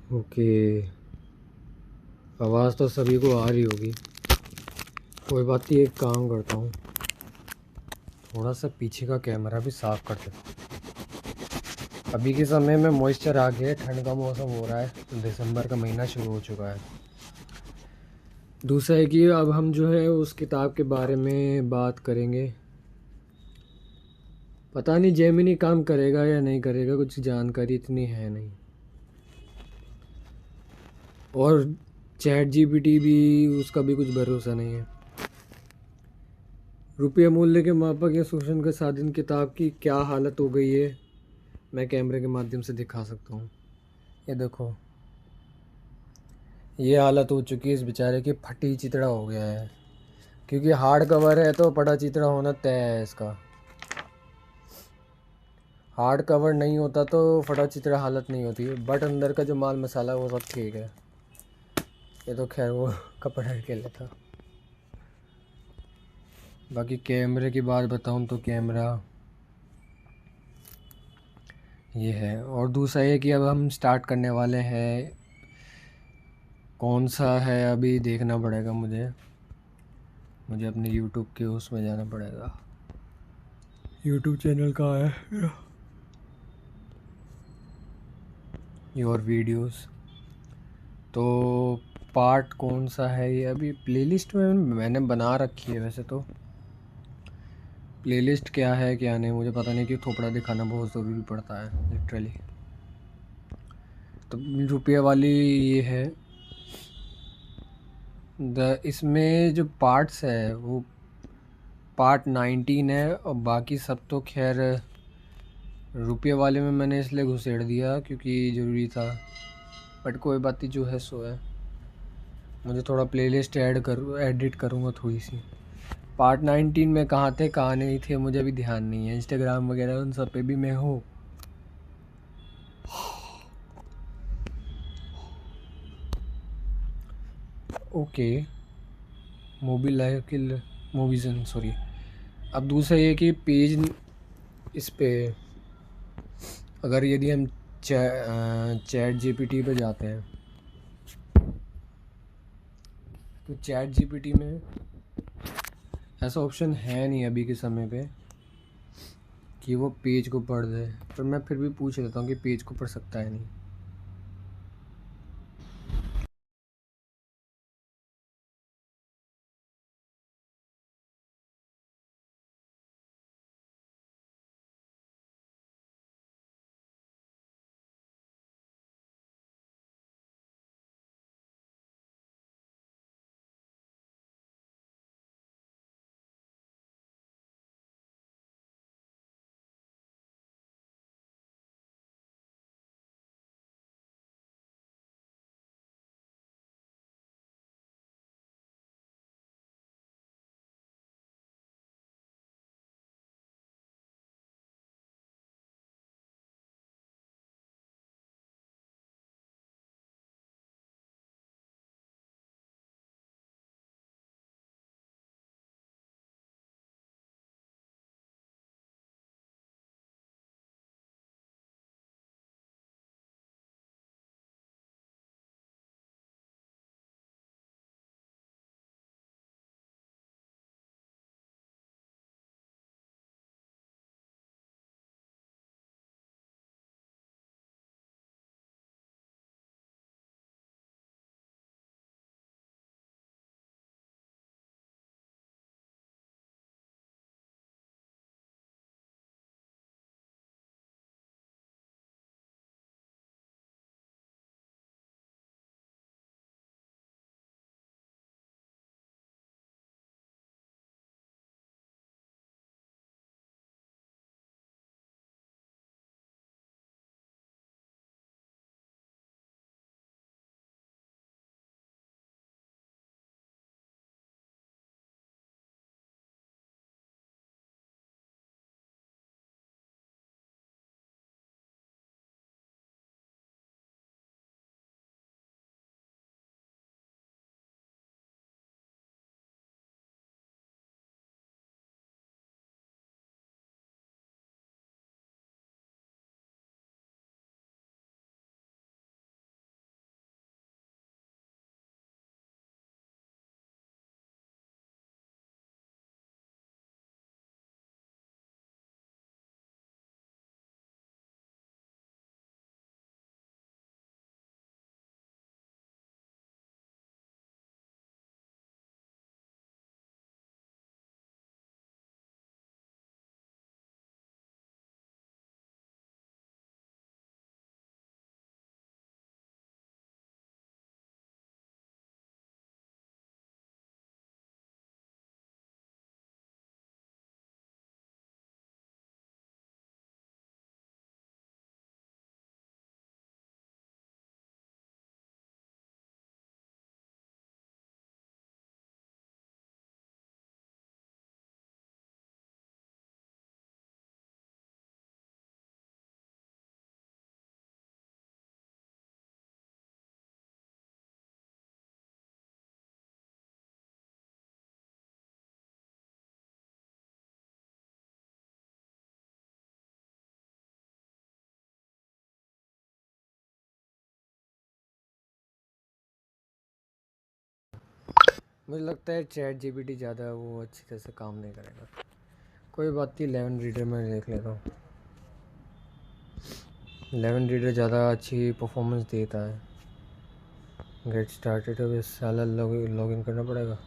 Okay, आवाज़ तो सभी को आ रही होगी। कोई बात नहीं, एक काम करता हूँ, थोड़ा सा पीछे का कैमरा भी साफ़ कर देता हूँ। अभी के समय में मॉइस्चर आ गया है, ठंड का मौसम हो रहा है, दिसंबर का महीना शुरू हो चुका है। दूसरा है कि अब हम जो है उस किताब के बारे में बात करेंगे। पता नहीं जेमिनी काम करेगा या नहीं करेगा, कुछ जानकारी इतनी है नहीं। और चैट जीपीटी भी, उसका भी कुछ भरोसा नहीं है। रुपये मूल्य के मापक या शोषण के साधन किताब की क्या हालत हो गई है, मैं कैमरे के माध्यम से दिखा सकता हूँ। ये देखो, ये हालत हो चुकी है इस बेचारे की, फटी चितड़ा हो गया है। क्योंकि हार्ड कवर है तो फटा चितड़ा होना तय है इसका। हार्ड कवर नहीं होता तो फटा चितड़ा हालत नहीं होती, बट अंदर का जो माल मसाला वो सब ठीक है। ये तो खैर वो कपड़ा के लिए था। बाकी कैमरे की बात बताऊं तो कैमरा ये है। और दूसरा ये कि अब हम स्टार्ट करने वाले हैं। कौन सा है अभी देखना पड़ेगा मुझे मुझे अपने यूट्यूब के उसमें जाना पड़ेगा। यूट्यूब चैनल कहाँ है? Your videos. तो पार्ट कौन सा है ये, अभी प्लेलिस्ट में मैंने बना रखी है वैसे तो। प्लेलिस्ट क्या है क्या नहीं मुझे पता नहीं, कि थोपड़ा दिखाना बहुत ज़रूरी पड़ता है लिटरली। तो रुपये वाली ये है। इसमें जो पार्ट्स है वो पार्ट 19 है, और बाकी सब तो खैर रुपये वाले में मैंने इसलिए घुसेड़ दिया क्योंकि ज़रूरी था। बट कोई बात नहीं, जो है सो है। मुझे थोड़ा प्लेलिस्ट एडिट करूँगा थोड़ी सी। पार्ट 19 में कहाँ थे कहाँ नहीं थे मुझे भी ध्यान नहीं है, इंस्टाग्राम वगैरह उन सब पे भी मैं हूँ। ओके, मूवी लाइव किल मूवीज, सॉरी। अब दूसरा ये कि पेज इस पे, अगर यदि हम चैट जीपीटी पे जाते हैं तो चैट जीपीटी में ऐसा ऑप्शन है नहीं अभी के समय पे कि वो पेज को पढ़ दे। पर मैं फिर भी पूछ लेता हूँ कि पेज को पढ़ सकता है नहीं। मुझे लगता है चैट जीपीटी ज़्यादा वो अच्छी तरह से काम नहीं करेगा। कोई बात नहीं, 11 रीडर में देख लेता हूँ। 11 रीडर ज़्यादा अच्छी परफॉर्मेंस देता है। गेट स्टार्टेड, अब इस साला लॉगिन करना पड़ेगा।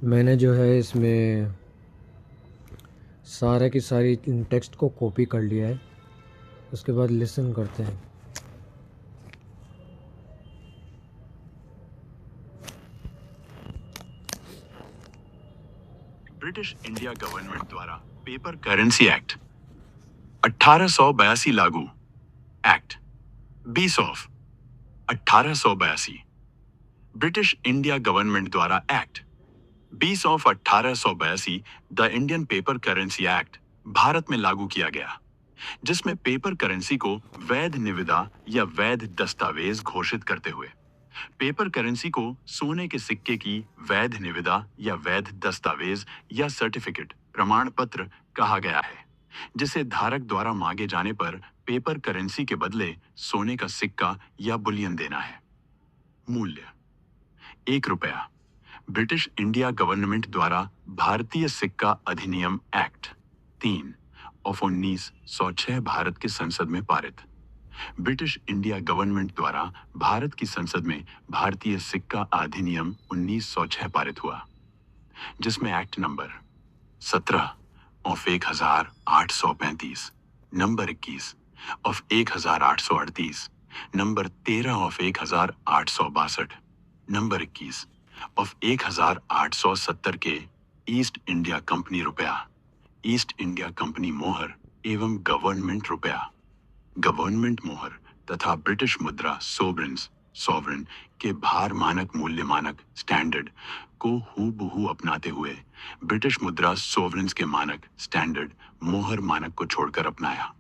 मैंने जो है इसमें सारा की सारी टेक्स्ट को कॉपी कर लिया है। उसके बाद लिसन करते हैं। ब्रिटिश इंडिया गवर्नमेंट द्वारा पेपर करेंसी एक्ट 1882 लागू। Act 20 of 1882। British India government द्वारा act 20 of 1882 the Indian paper currency act Bharat में लागू किया गया, जिसमें पेपर करेंसी को वैध निविदा या वैध दस्तावेज घोषित करते हुए पेपर करेंसी को सोने के सिक्के की वैध निविदा या वैध दस्तावेज या सर्टिफिकेट प्रमाण पत्र कहा गया है, जिसे धारक द्वारा मांगे जाने पर पेपर करेंसी के बदले सोने का सिक्का या बुलियन देना है। मूल्य 1 रुपया। ब्रिटिश इंडिया गवर्नमेंट द्वारा भारतीय सिक्का अधिनियम एक्ट 3 ऑफ 1906 भारत की संसद में पारित। ब्रिटिश इंडिया गवर्नमेंट द्वारा भारत की संसद में भारतीय सिक्का अधिनियम 1906 पारित हुआ, जिसमें act number 17 of 1835, number 21 of 1838, number 13 of 1862, number 21 of 1870 के ईस्ट इंडिया कंपनी रुपया, ईस्ट इंडिया कंपनी मोहर एवं गवर्नमेंट रुपया, गवर्नमेंट मोहर तथा ब्रिटिश मुद्रा सॉवरेन के भार मानक मूल्य मानक स्टैंडर्ड को हूबहू अपनाते हुए ब्रिटिश मुद्रा सॉवरेन्स के मानक स्टैंडर्ड मोहर मानक को छोड़कर अपनाया।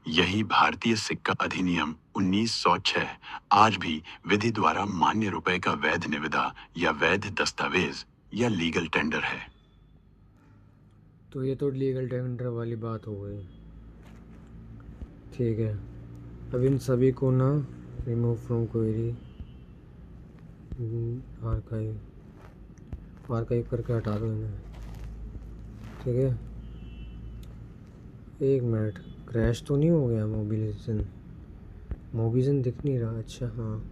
यही भारतीय सिक्का अधिनियम 1906 आज भी विधि द्वारा मान्य रुपए का वैध निविदा या वैध दस्तावेज या लीगल टेंडर है। तो ये तो लीगल टेंडर वाली बात हो गई। ठीक है, अब इन सभी को ना रिमूव फ्रॉम क्वेरी आर्काइव करके हटा दो इन्हें। ठीक है, 1 मिनट, क्रैश तो नहीं हो गया मोबिजन दिख नहीं रहा। अच्छा हाँ,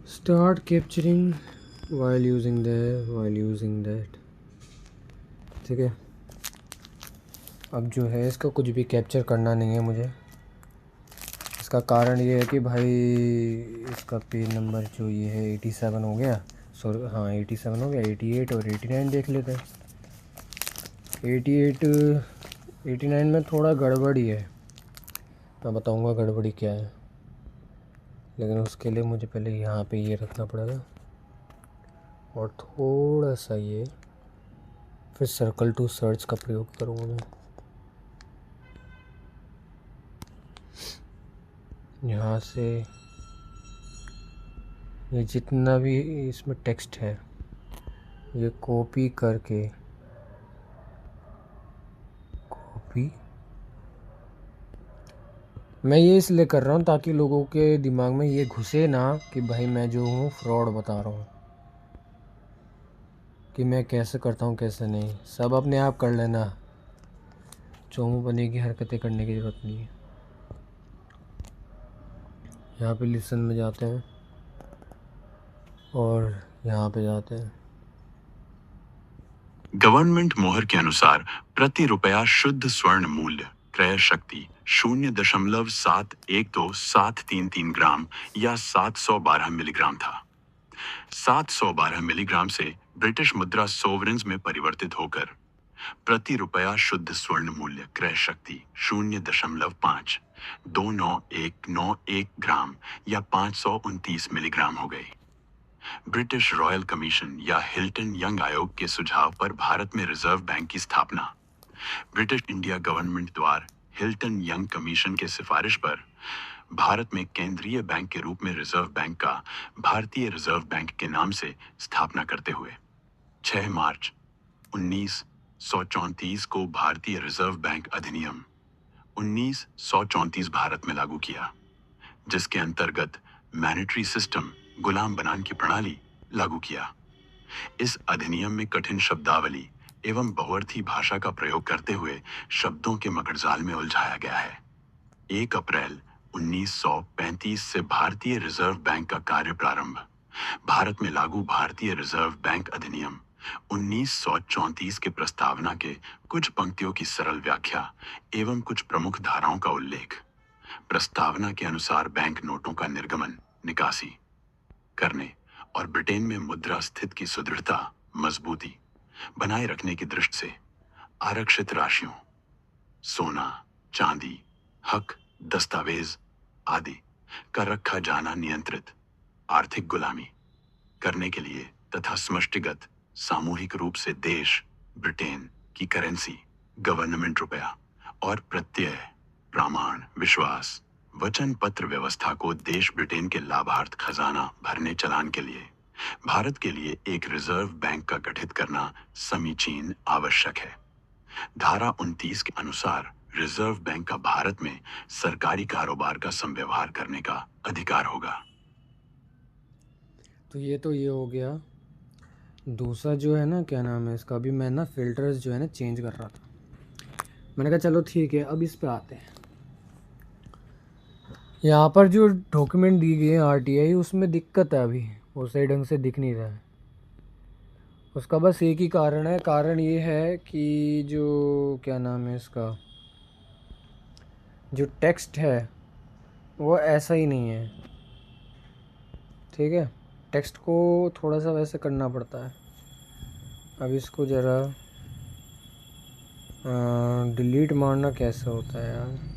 start capturing while using that. ठीक है, अब जो है इसका कुछ भी कैप्चर करना नहीं है मुझे। इसका कारण ये है कि भाई इसका पेज नंबर जो ये है 87 हो गया। सॉरी हाँ 87 हो गया। 88 और 89 देख लेते हैं। 89 में थोड़ा गड़बड़ी है, मैं बताऊंगा गड़बड़ी क्या है, लेकिन उसके लिए मुझे पहले यहाँ पे ये रखना पड़ेगा और थोड़ा सा ये, फिर सर्कल टू सर्च का प्रयोग करूँगा मैं। यहाँ से ये जितना भी इसमें टेक्स्ट है ये कॉपी करके मैं ये इसलिए कर रहा हूँ ताकि लोगों के दिमाग में ये घुसे ना कि भाई मैं जो हूँ फ्रॉड बता रहा हूँ, कि मैं कैसे करता हूँ कैसे नहीं। सब अपने आप कर लेना, चोमू बने की हरकतें करने की ज़रूरत नहीं है। यहाँ पे लिसन में जाते हैं और यहाँ पे जाते हैं। गवर्नमेंट मोहर के अनुसार प्रति रुपया शुद्ध स्वर्ण मूल्य क्रय शक्ति 0.712733 ग्राम या 712 मिलीग्राम था। 712 मिलीग्राम से ब्रिटिश मुद्रा सोवरेन्स में परिवर्तित होकर प्रति रुपया शुद्ध स्वर्ण मूल्य क्रय शक्ति 0.5299191 ग्राम या 529 मिलीग्राम हो गई। ब्रिटिश रॉयल कमीशन या हिल्टन यंग आयोग के सुझाव पर भारत में रिजर्व बैंक की स्थापना। ब्रिटिश इंडिया गवर्नमेंट द्वारा हिल्टन यंग कमीशन के सिफारिश पर भारत में केंद्रीय बैंक के रूप में रिजर्व बैंक का भारतीय रिजर्व बैंक के नाम से स्थापना करते हुए 6 मार्च 1934 को भारतीय रिजर्व बैंक अधिनियम 1934 भारत में लागू किया, जिसके अंतर्गत मॉनेटरी सिस्टम गुलाम बनान की प्रणाली लागू किया। इस अधिनियम में कठिन शब्दावली एवं बहुअर्थी भाषा का प्रयोग करते हुए शब्दों के मकड़जाल में उलझाया गया है। 1 अप्रैल 1935 से भारतीय रिजर्व बैंक का कार्य प्रारंभ। भारत में लागू भारतीय रिजर्व बैंक अधिनियम 1934 के प्रस्तावना के कुछ पंक्तियों की सरल व्याख्या एवं कुछ प्रमुख धाराओं का उल्लेख। प्रस्तावना के अनुसार बैंक नोटों का निर्गमन, निकासी करने और ब्रिटेन में मुद्रा स्थिति की सुदृढ़ता, मजबूती बनाए रखने की दृष्टि से आरक्षित राशियों, सोना, चांदी, हक, दस्तावेज आदि का रखा जाना नियंत्रित, आर्थिक गुलामी करने के लिए तथा समष्टिगत सामूहिक रूप से देश ब्रिटेन की करेंसी, गवर्नमेंट रुपया और प्रत्यय, प्रमाण, विश्वास, वचन पत्र व्यवस्था को देश ब्रिटेन के लाभार्थ खजाना भरने चलान के लिए भारत के लिए एक रिजर्व बैंक का गठित करना समीचीन आवश्यक है। धारा 29 के अनुसार रिजर्व बैंक का भारत में सरकारी कारोबार का संव्यवहार करने का अधिकार होगा। तो ये हो गया। दूसरा जो है ना, क्या नाम है इसका, अभी मैं ना फ़िल्टर्स जो है ना चेंज कर रहा था। मैंने कहा चलो ठीक है, अब इस पे आते हैं। यहाँ पर जो डॉक्यूमेंट दी गई है आरटीआई, उसमें दिक्कत है, अभी वो सही ढंग से दिख नहीं रहा है। उसका बस एक ही कारण है, कारण ये है कि जो क्या नाम है इसका, जो टेक्स्ट है वो ऐसा ही नहीं है। ठीक है, टेक्स्ट को थोड़ा सा वैसे करना पड़ता है। अब इसको ज़रा डिलीट मारना कैसे होता है यार।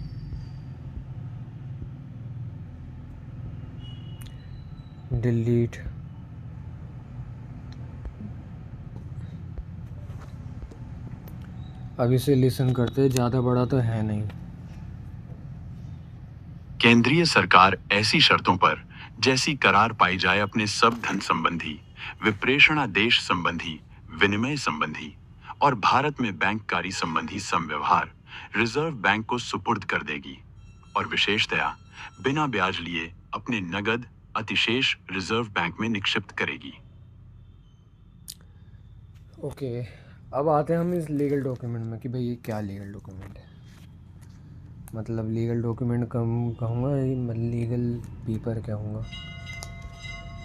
डिलीट, अब इसे लिसन करते, ज़्यादा बड़ा तो है नहीं। केंद्रीय सरकार ऐसी शर्तों पर जैसी करार पाई जाए अपने सब धन संबंधी, विप्रेषणादेश संबंधी, विनिमय संबंधी और भारत में बैंककारी संबंधी समव्यवहार रिजर्व बैंक को सुपुर्द कर देगी और विशेषतया बिना ब्याज लिए अपने नगद अतिशेष रिजर्व बैंक में निक्षिप्त करेगी। ओके, अब आते हैं हम इस लीगल डॉक्यूमेंट में कि भाई ये क्या लीगल डॉक्यूमेंट है। मतलब लीगल डॉक्यूमेंट कम कहूँगा, लीगल पेपर कहूँगा।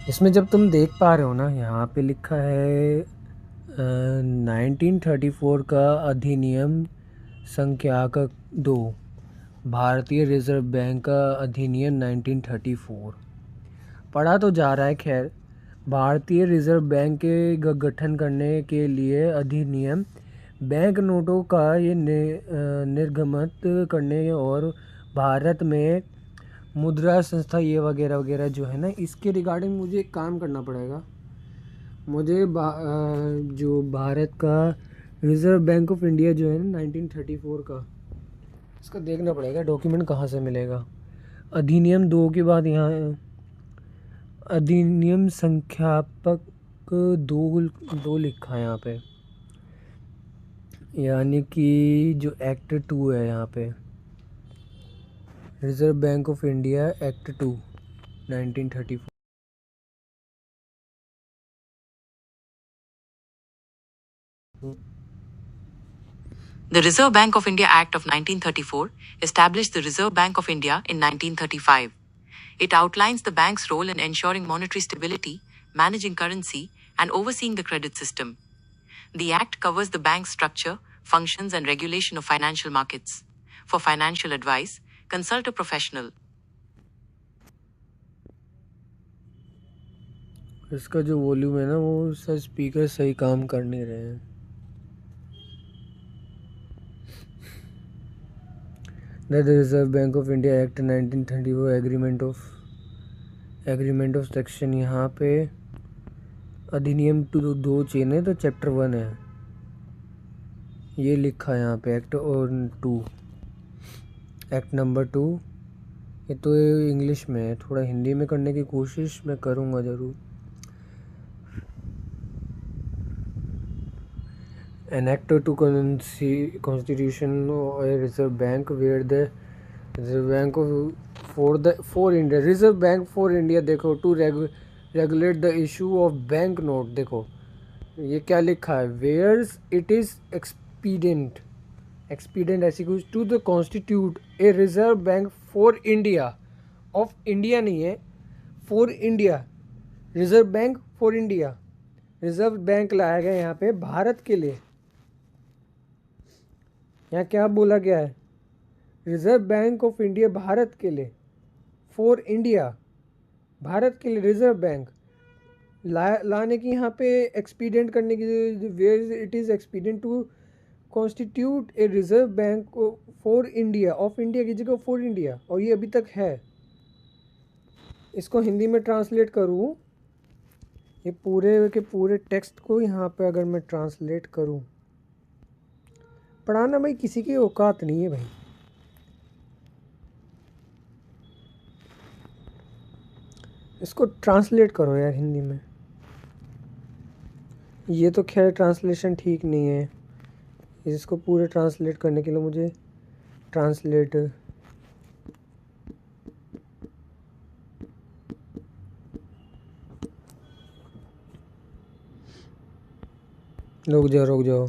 इसमें जब तुम देख पा रहे हो ना, यहाँ पे लिखा है 1934 का अधिनियम संख्याक 2, भारतीय रिजर्व बैंक का अधिनियम 1934 पढ़ा तो जा रहा है। खैर, भारतीय रिजर्व बैंक के गठन करने के लिए अधिनियम बैंक नोटों का ये निर्गमित करने और भारत में मुद्रा संस्था ये वगैरह वगैरह जो है ना, इसके रिगार्डिंग मुझे एक काम करना पड़ेगा। मुझे जो भारत का रिजर्व बैंक ऑफ इंडिया जो है ना 1934 का, इसका देखना पड़ेगा डॉक्यूमेंट कहाँ से मिलेगा। अधिनियम 2 के बाद यहाँ अधिनियम संख्यापक 2 लिखा है यहाँ पे, यानी कि जो एक्ट 2 है यहाँ पे, reserve bank of India act 2 1934। The Reserve Bank of India Act of 1934 established the Reserve Bank of India in 1935. It outlines the bank's role in ensuring monetary stability, managing currency, and overseeing the credit system. The Act covers the bank's structure, functions, and regulation of financial markets. For financial advice, consult a professional. इसका जो volume है ना, वो sir speaker सही काम कर नहीं रहे हैं। The Reserve Bank of India Act 1934 agreement of section, यहाँ पे अधिनियम 2 चेन है तो चैप्टर 1 है, ये लिखा है यहाँ पे एक्ट और 2, एक्ट नंबर 2। ये तो इंग्लिश में है, थोड़ा हिंदी में करने की कोशिश मैं करूँगा ज़रूर। An act to constitution a reserve bank where the reserve bank for India, reserve bank for India, देखो to regulate the issue of bank note. देखो ये क्या लिखा है, whereas it is expedient, expedient ऐसी कुछ, to the constitute a reserve bank for India, of India नहीं है, for India, reserve bank for India, reserve bank लाया गया यहाँ पे भारत के लिए। यहाँ क्या बोला गया है, reserve bank of India Bharat के लिए, फॉर इंडिया, भारत के लिए रिजर्व बैंक लाने की यहाँ पे एक्सपीडियंट करने की, where it is expedient to constitute a reserve bank for India, of India की जगह फॉर इंडिया, और ये अभी तक है। इसको हिंदी में ट्रांसलेट करूँ, ये पूरे के पूरे टेक्स्ट को यहाँ पे अगर मैं ट्रांसलेट करूँ, पढ़ाना भाई किसी की औकात नहीं है भाई। इसको ट्रांसलेट करो यार हिंदी में। ये तो खैर ट्रांसलेशन ठीक नहीं है, इसको पूरे ट्रांसलेट करने के लिए मुझे ट्रांसलेट, रुक जाओ,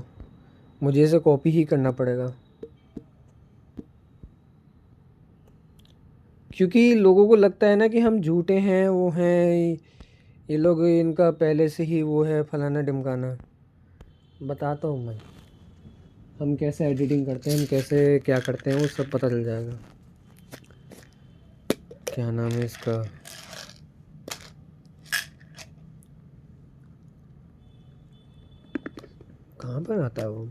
मुझे इसे कॉपी ही करना पड़ेगा, क्योंकि लोगों को लगता है ना कि हम झूठे हैं, वो हैं, ये लोग, इनका पहले से ही वो है फलाना ढिमकाना। बताता हूँ मैं, हम कैसे एडिटिंग करते हैं, हम कैसे क्या करते हैं, वो सब पता चल जाएगा। क्या नाम है इसका, कहाँ पर आता है वो,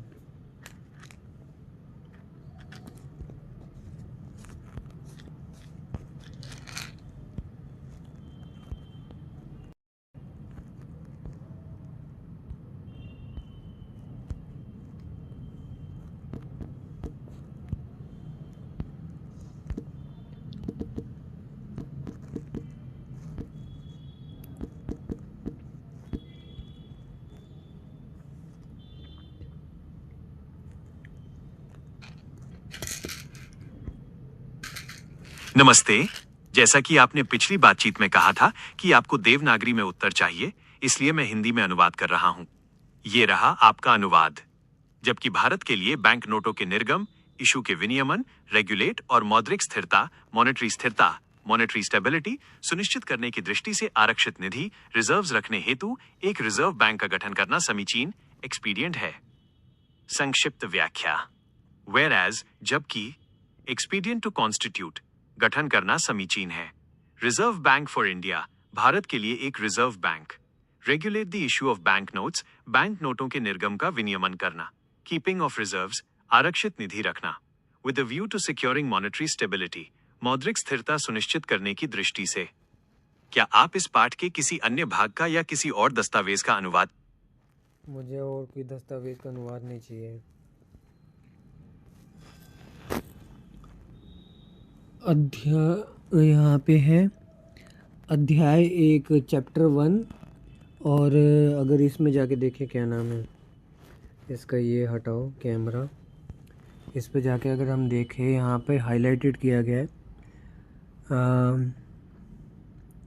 नमस्ते। जैसा कि आपने पिछली बातचीत में कहा था कि आपको देवनागरी में उत्तर चाहिए, इसलिए मैं हिंदी में अनुवाद कर रहा हूं। ये रहा आपका अनुवाद। जबकि भारत के लिए बैंक नोटों के निर्गम, इशू के विनियमन, रेगुलेट और मौद्रिक स्थिरता, मॉनेटरी स्टेबिलिटी सुनिश्चित करने की दृष्टि से आरक्षित निधि, रिजर्व्स रखने हेतु एक रिजर्व बैंक का गठन करना समीचीन, एक्सपीडियंट है। संक्षिप्त व्याख्या। Whereas, जबकि एक्सपीडियंट टू कॉन्स्टिट्यूट, गठन करना समीचीन है। Reserve bank for India, Bharat के लिए एक reserve bank. Regulate the issue of bank notes, bank नोटों के निर्गम का विनियमन करना। कीपिंग ऑफ रिजर्व्स, आरक्षित निधि रखना। With a view to securing monetary stability, मौद्रिक स्थिरता सुनिश्चित करने की दृष्टि से। क्या आप इस पाठ के किसी अन्य भाग का या किसी और दस्तावेज का अनुवाद? मुझे और कोई दस्तावेज का अनुवाद नहीं चाहिए। अध्याय यहाँ पे है, अध्याय 1 चैप्टर 1, और अगर इसमें जाके देखें क्या नाम है इसका, ये हटाओ कैमरा, इस पे जाके अगर हम देखें, यहाँ पे हाईलाइटेड किया गया है,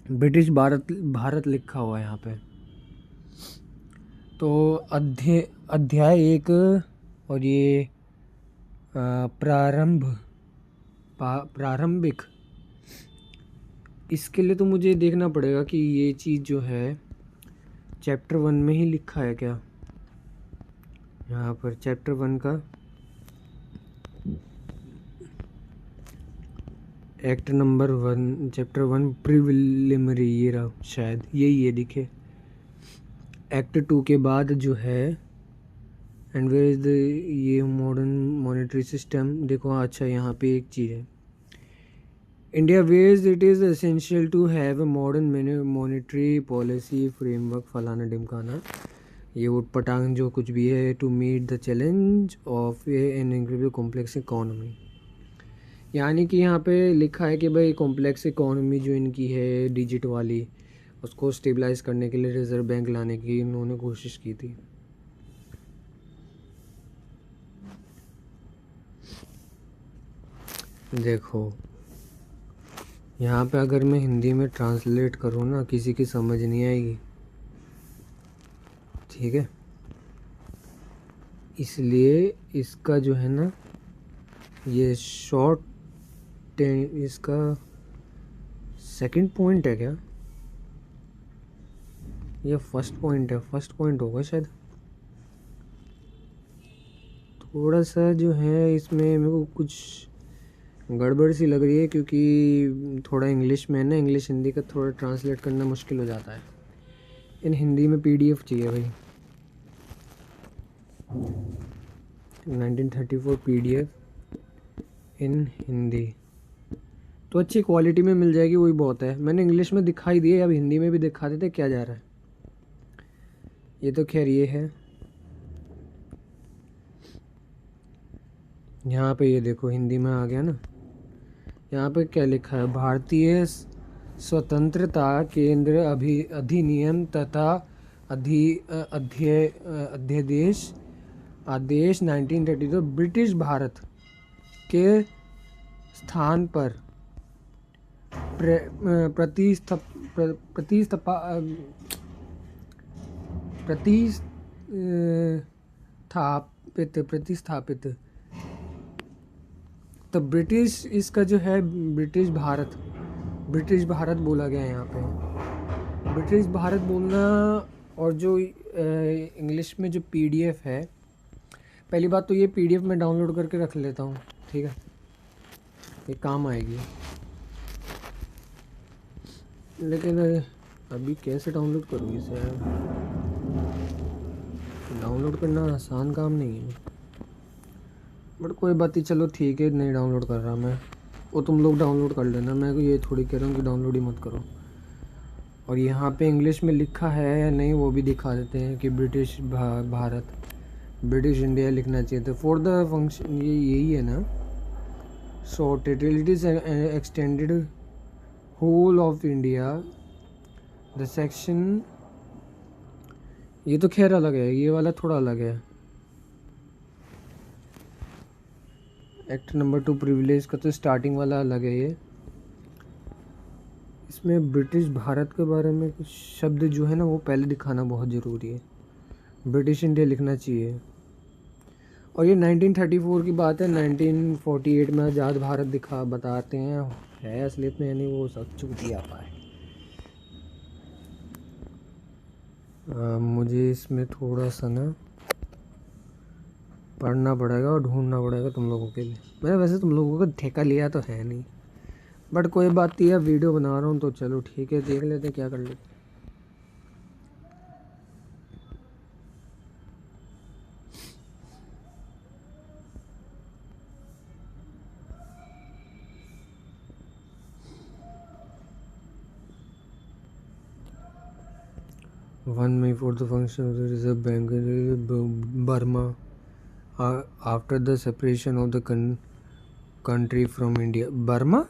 ब्रिटिश भारत लिखा हुआ है यहाँ पे। तो अध्याय 1 और ये प्रारंभिक, इसके लिए तो मुझे देखना पड़ेगा कि ये चीज़ जो है चैप्टर 1 में ही लिखा है क्या। यहाँ पर चैप्टर 1 का एक्ट नंबर 1, चैप्टर 1 प्रिलिमिनरी, ये रहा शायद, ये दिखे। एक्ट 2 के बाद जो है एंड वेयर इज द, ये मॉडर्न मॉनेटरी सिस्टम, देखो अच्छा यहाँ पे एक चीज़ है, India whereas it is essential to have a modern monetary policy framework, फलाना ढिमकाना, ये उट पटांग जो कुछ भी है, to meet the challenge of an incredible complex economy. यानी कि यहाँ पे लिखा है कि भाई कॉम्प्लेक्स इकोनॉमी जो इनकी है डिजिट वाली, उसको स्टेबलाइज करने के लिए रिजर्व बैंक लाने की इन्होंने कोशिश की थी। देखो यहाँ पे अगर मैं हिंदी में ट्रांसलेट करूँ ना, किसी की समझ नहीं आएगी, ठीक है। इसलिए इसका जो है ना, ये शॉर्ट, इसका सेकंड पॉइंट है क्या, ये फर्स्ट पॉइंट है, फर्स्ट पॉइंट होगा शायद। थोड़ा सा जो है इसमें मेरे को कुछ गड़बड़ सी लग रही है, क्योंकि थोड़ा इंग्लिश में है ना, इंग्लिश हिंदी का थोड़ा ट्रांसलेट करना मुश्किल हो जाता है। इन हिंदी में पीडीएफ चाहिए भाई, 1934 पीडीएफ इन हिंदी, तो अच्छी क्वालिटी में मिल जाएगी, वही बहुत है। मैंने इंग्लिश में दिखाई दिए, अब हिंदी में भी दिखा देते, क्या जा रहा है। ये तो खैर ये है, यहाँ पे ये देखो हिंदी में आ गया ना। यहाँ पे क्या लिखा है, भारतीय स्वतंत्रता केंद्र अधिनियम तथा अध्यादेश आदेश 1932 ब्रिटिश भारत के स्थान पर प्रतिस्थापित तो ब्रिटिश, इसका जो है ब्रिटिश भारत बोला गया है यहाँ पे, ब्रिटिश भारत बोलना। और जो इंग्लिश में जो पीडीएफ है, पहली बात तो ये पीडीएफ मैं डाउनलोड करके रख लेता हूँ, ठीक है, ये काम आएगी। लेकिन अभी कैसे डाउनलोड करूँ इसे, डाउनलोड करना आसान काम नहीं है, बट कोई बात नहीं, चलो ठीक है, नहीं डाउनलोड कर रहा मैं, वो तुम लोग डाउनलोड कर लेना, मैं ये थोड़ी कह रहा हूँ कि डाउनलोड ही मत करो। और यहाँ पे इंग्लिश में लिखा है या नहीं वो भी दिखा देते हैं कि ब्रिटिश भारत, ब्रिटिश इंडिया लिखना चाहिए था फॉर द फंक्शन, ये यही है ना। So it is extended whole of India the section, ये तो खैर अलग है, ये वाला थोड़ा अलग है। एक्ट नंबर 2 प्रिविलेज का तो स्टार्टिंग वाला अलग है, ये इसमें ब्रिटिश भारत के बारे में कुछ शब्द जो है ना वो पहले दिखाना बहुत ज़रूरी है, ब्रिटिश इंडिया लिखना चाहिए। और ये 1934 की बात है, 1948 में आज़ाद भारत बताते हैं, है असलियत में यानी वो सब चूतिया पाए। मुझे इसमें थोड़ा सा ना पढ़ना पड़ेगा और ढूंढना पड़ेगा तुम लोगों के लिए। मैंने वैसे तुम लोगों का ठेका लिया तो है नहीं, बट कोई बात नहीं है, वीडियो बना रहा हूँ तो चलो ठीक है, देख लेते क्या कर लेते। One May for the function of the Reserve Bank Burma after the separation of the country from India. Burma?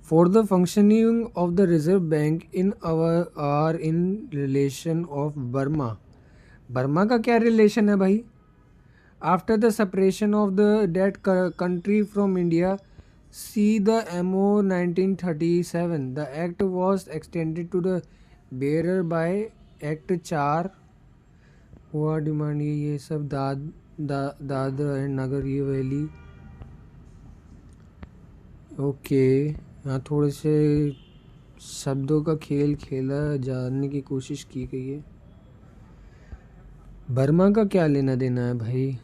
For the functioning of the Reserve Bank in relation of Burma. Burma का क्या relation है भाई? After the separation of that country from India, see the MO 1937. The act was extended to the bearer by Act 4 हुआ demand, ये सब Dadra and Nagar Haveli. Okay, यहाँ थोड़े से शब्दों का खेल खेला जानने की कोशिश की गई है। बर्मा का क्या लेना देना है भाई,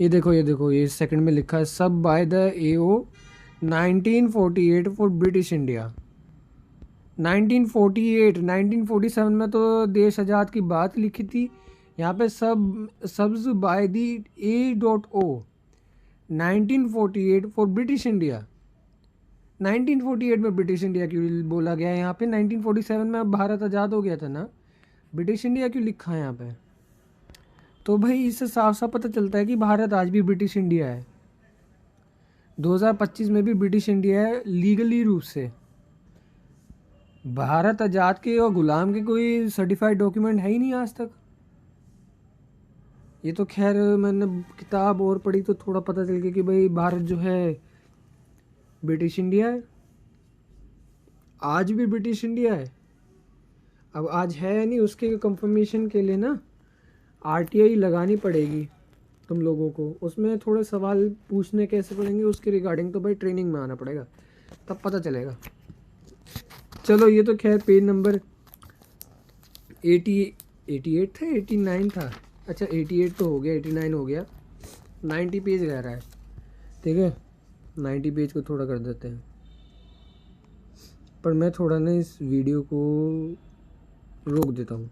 ये देखो ये सेकंड में लिखा है, सब by the AO 1948 for British India. 1947 में तो देश आज़ाद की बात लिखी थी, यहाँ पे सब्ज by the A.O 1948 for British India. 1948 में ब्रिटिश इंडिया क्यों बोला गया है यहाँ पे, 1947 में भारत आज़ाद हो गया था ना, ब्रिटिश इंडिया क्यों लिखा है यहाँ पे। तो भाई इससे साफ साफ पता चलता है कि भारत आज भी ब्रिटिश इंडिया है, 2025 में भी ब्रिटिश इंडिया है लीगली रूप से। भारत आज़ाद के और गुलाम के कोई सर्टिफाइड डॉक्यूमेंट है ही नहीं आज तक। ये तो खैर मैंने किताब और पढ़ी तो थोड़ा पता चल गया कि भाई भारत जो है ब्रिटिश इंडिया है, आज भी ब्रिटिश इंडिया है। अब आज है नहीं, उसके कंफर्मेशन के लिए ना आरटीआई लगानी पड़ेगी तुम लोगों को, उसमें थोड़े सवाल पूछने कैसे पड़ेंगे उसके रिगार्डिंग, तो भाई ट्रेनिंग में आना पड़ेगा तब पता चलेगा। चलो ये तो खैर पेज नंबर 88 था, 89 था, अच्छा 88 तो हो गया, 89 हो गया, 90 पेज रह रहा है। ठीक है 90 पेज को थोड़ा कर देते हैं, पर मैं थोड़ा ना इस वीडियो को रोक देता हूँ।